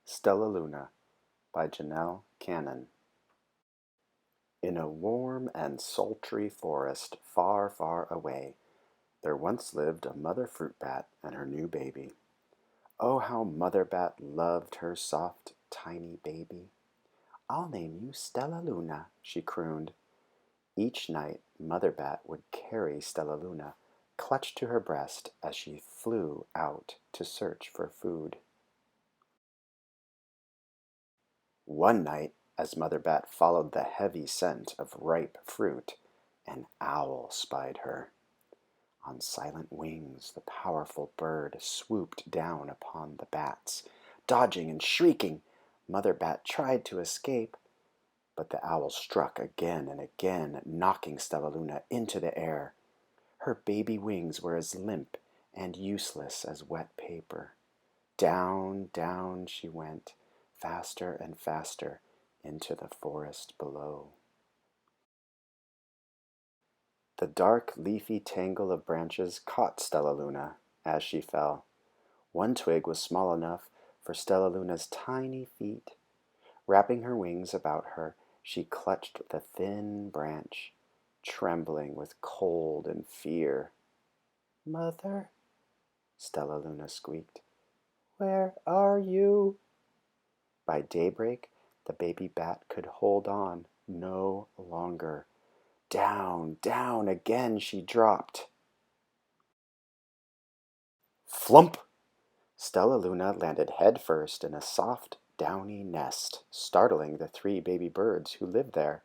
Stellaluna by Janell Cannon. In a warm and sultry forest far, far away, there once lived a mother fruit bat and her new baby. Oh, how Mother Bat loved her soft, tiny baby. "I'll name you Stellaluna," she crooned. Each night Mother Bat would carry Stellaluna clutched to her breast as she flew out to search for food. One night, as Mother Bat followed the heavy scent of ripe fruit, an owl spied her. On silent wings the powerful bird swooped down upon the bats. Dodging and shrieking, Mother Bat tried to escape, but the owl struck again and again, knocking Stellaluna into the air. Her baby wings were as limp and useless as wet paper. Down, down she went, faster and faster, into the forest below. The dark, leafy tangle of branches caught Stellaluna as she fell. One twig was small enough for Stellaluna's tiny feet. Wrapping her wings about her, she clutched the thin branch, trembling with cold and fear. "Mother," Stellaluna squeaked, "where are you?" By daybreak, the baby bat could hold on no longer. Down, down again she dropped. Flump! Stellaluna landed head first in a soft, downy nest, startling the three baby birds who lived there.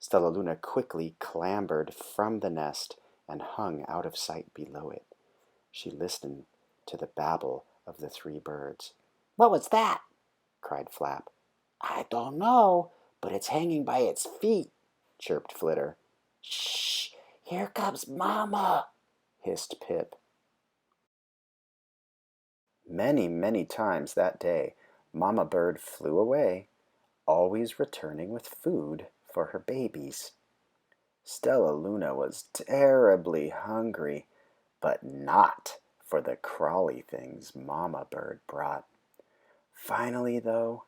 Stellaluna quickly clambered from the nest and hung out of sight below it. She listened to the babble of the three birds. "What was that?" cried Flap. "I don't know, but it's hanging by its feet," chirped Flitter. "Shh! Here comes Mama!" hissed Pip. Many, many times that day, Mama Bird flew away, always returning with food for her babies. Stellaluna was terribly hungry, but not for the crawly things Mama Bird brought. Finally, though,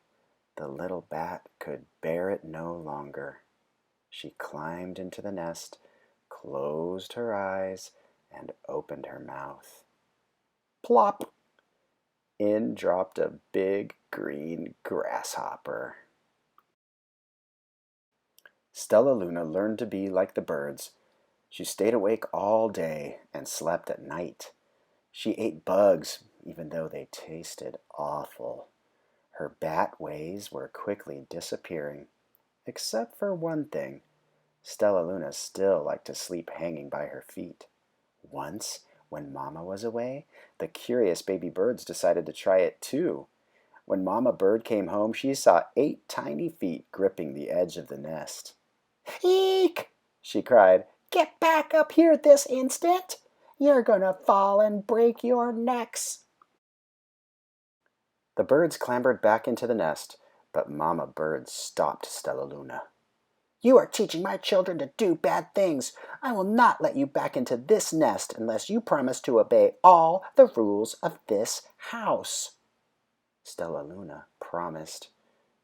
the little bat could bear it no longer. She climbed into the nest, closed her eyes, and opened her mouth. Plop! In dropped a big green grasshopper. Stellaluna learned to be like the birds. She stayed awake all day and slept at night. She ate bugs, even though they tasted awful. Her bat ways were quickly disappearing, except for one thing. Stellaluna still liked to sleep hanging by her feet. Once, when Mama was away, the curious baby birds decided to try it too. When Mama Bird came home, she saw 8 tiny feet gripping the edge of the nest. "Eek!" she cried. "Get back up here this instant! You're gonna fall and break your necks!" The birds clambered back into the nest, but Mama Bird stopped Stellaluna. "You are teaching my children to do bad things. I will not let you back into this nest unless you promise to obey all the rules of this house." Stellaluna promised.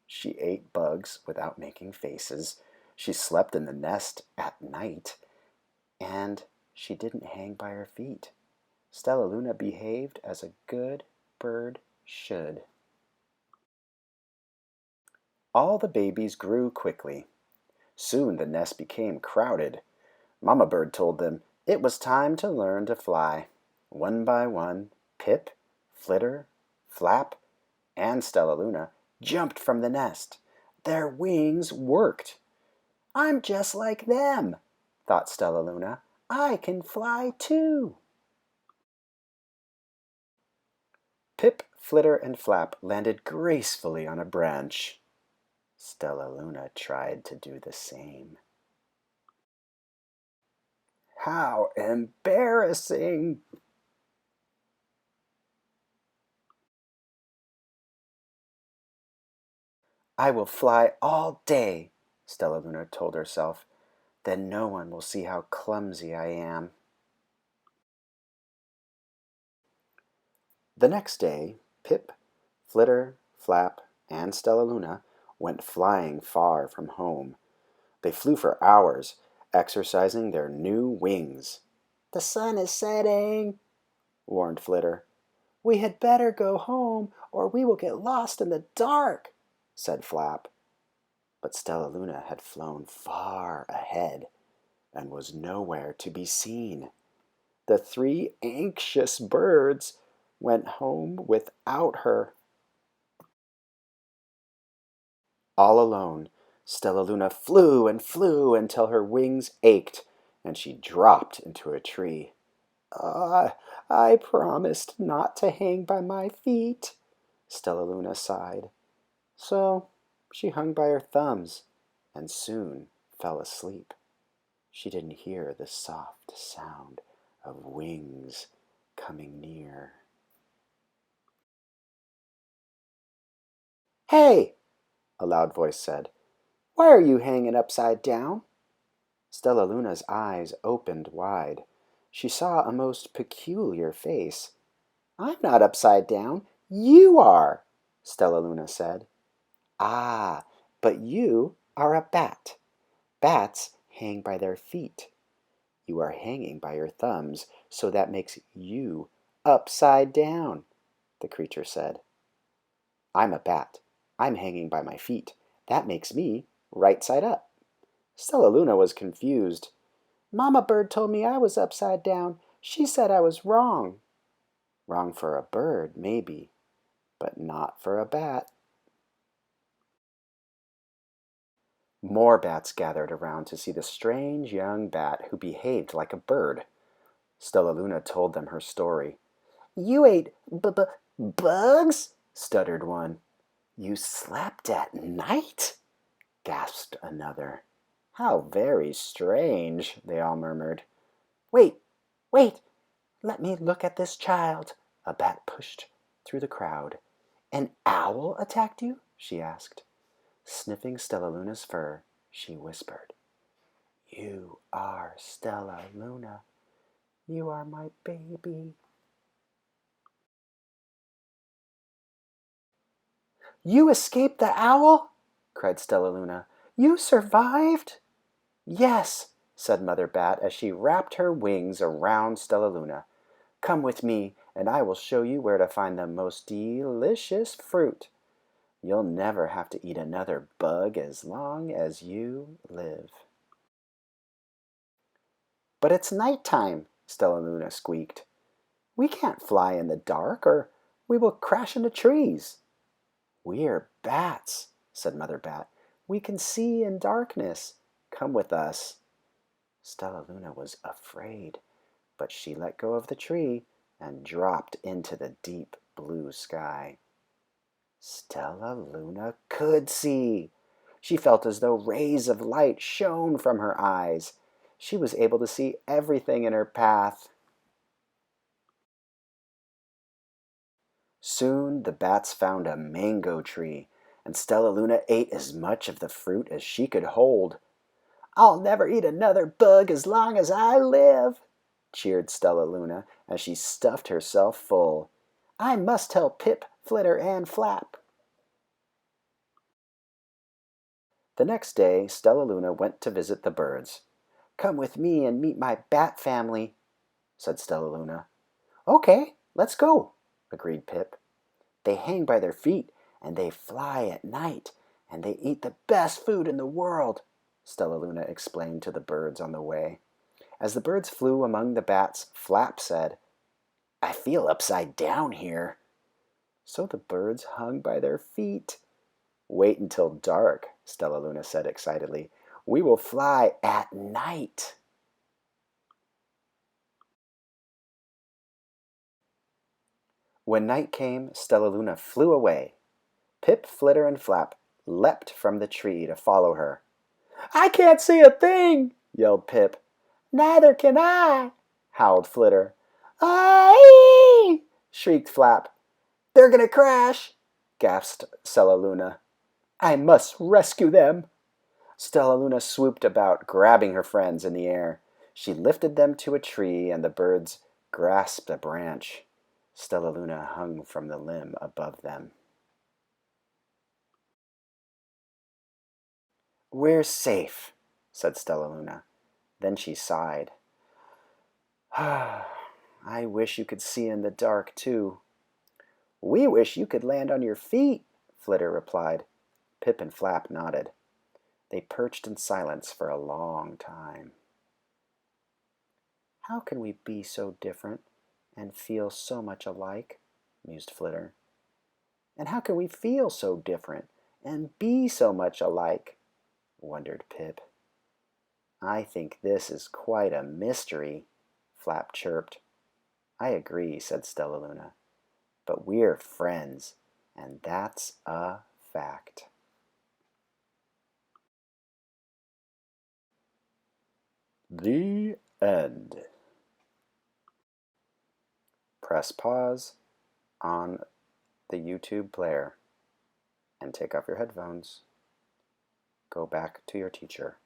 She ate bugs without making faces. She slept in the nest at night. And she didn't hang by her feet. Stellaluna behaved as a good bird should. All the babies grew quickly. Soon the nest became crowded. Mama Bird told them it was time to learn to fly. One by one, Pip, Flitter, Flap, and Stellaluna jumped from the nest. Their wings worked. "I'm just like them," thought Stellaluna. "I can fly too." Pip, Flitter, and Flap landed gracefully on a branch. Stellaluna tried to do the same. How embarrassing! "I will fly all day," Stellaluna told herself. "Then no one will see how clumsy I am." The next day, Pip, Flitter, Flap, and Stellaluna went flying far from home. They flew for hours, exercising their new wings. "The sun is setting," warned Flitter. "We had better go home, or we will get lost in the dark," said Flap. But Stellaluna had flown far ahead and was nowhere to be seen. The three anxious birds went home without her. All alone, Stellaluna flew and flew until her wings ached and she dropped into a tree. "Ah, I promised not to hang by my feet," Stellaluna sighed. So she hung by her thumbs and soon fell asleep. She didn't hear the soft sound of wings coming near. "Hey!" a loud voice said. "Why are you hanging upside down?" Stellaluna's eyes opened wide. She saw a most peculiar face. "I'm not upside down. You are," Stellaluna said. "Ah, but you are a bat. Bats hang by their feet. You are hanging by your thumbs, so that makes you upside down," the creature said. "I'm a bat. I'm hanging by my feet. That makes me right side up." Stellaluna was confused. "Mama Bird told me I was upside down. She said I was wrong." Wrong for a bird, maybe, but not for a bat. More bats gathered around to see the strange young bat who behaved like a bird. Stellaluna told them her story. "You ate bugs?" stuttered one. "You slept at night?" gasped another. "How very strange," they all murmured. "Wait, wait, let me look at this child." A bat pushed through the crowd. "An owl attacked you?" she asked. Sniffing Stellaluna's fur, she whispered, "You are Stellaluna. You are my baby." "You escaped the owl?" cried Stellaluna. "You survived?" "Yes," said Mother Bat as she wrapped her wings around Stellaluna. "Come with me, and I will show you where to find the most delicious fruit. You'll never have to eat another bug as long as you live." "But it's night time," Stellaluna squeaked. "We can't fly in the dark, or we will crash into trees." "We're bats," said Mother Bat. "We can see in darkness. Come with us." Stellaluna was afraid, but she let go of the tree and dropped into the deep blue sky. Stellaluna could see. She felt as though rays of light shone from her eyes. She was able to see everything in her path. Soon the bats found a mango tree, and Stellaluna ate as much of the fruit as she could hold. "I'll never eat another bug as long as I live," cheered Stellaluna as she stuffed herself full. "I must tell Pip, Flitter, and Flap." The next day Stellaluna went to visit the birds. "Come with me and meet my bat family," said Stellaluna. "Okay, let's go," agreed Pip. "They hang by their feet, and they fly at night, and they eat the best food in the world," Stellaluna explained to the birds on the way. As the birds flew among the bats, Flap said, "I feel upside down here." So the birds hung by their feet. "Wait until dark," Stellaluna said excitedly. "We will fly at night." When night came, Stellaluna flew away. Pip, Flitter, and Flap leapt from the tree to follow her. "I can't see a thing!" yelled Pip. "Neither can I!" howled Flitter. "Aye!" shrieked Flap. "They're gonna crash!" gasped Stellaluna. "I must rescue them!" Stellaluna swooped about, grabbing her friends in the air. She lifted them to a tree, and the birds grasped a branch. Stellaluna hung from the limb above them. We're safe, said Stellaluna. Then she sighed. I wish you could see in the dark, too. We wish you could land on your feet, Flitter replied. Pip and Flap nodded. They perched in silence for a long time. How can we be so different and feel so much alike? Mused Flitter. And how can we feel so different and be so much alike? Wondered Pip. I think this is quite a mystery, Flap chirped. I agree, said Stellaluna. But we're friends, and that's a fact. The end. Press pause on the YouTube player and take off your headphones. Go back to your teacher.